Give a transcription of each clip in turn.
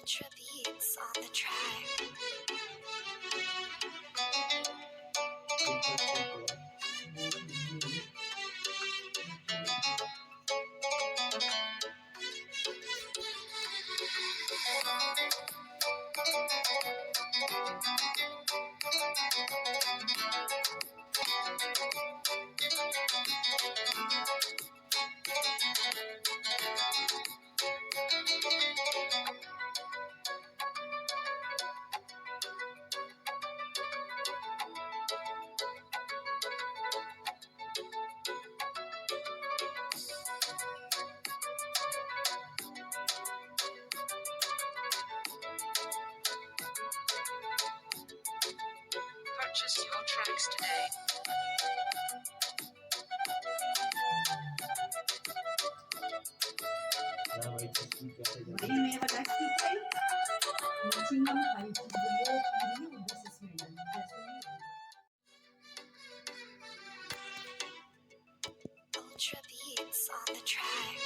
Ultra beats on the track. Purchase your tracks today. May have a taxi time. Maximum height is below preview. This is made. Ultra beats on the track.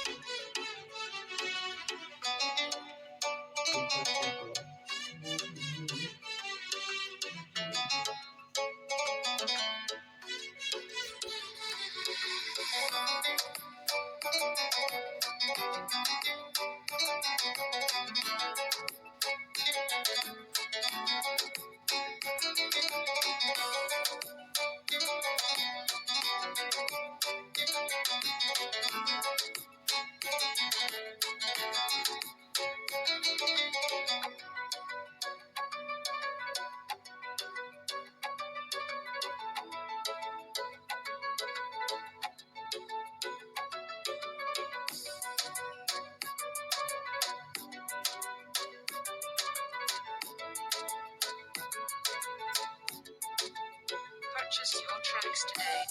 Purchase your tracks today.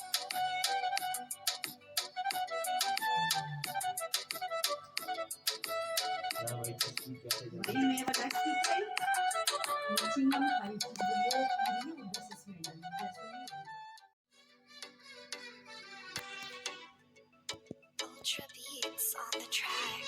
May have a taxi time. Maximum height is below preview. This is made. Ultra beats on the track.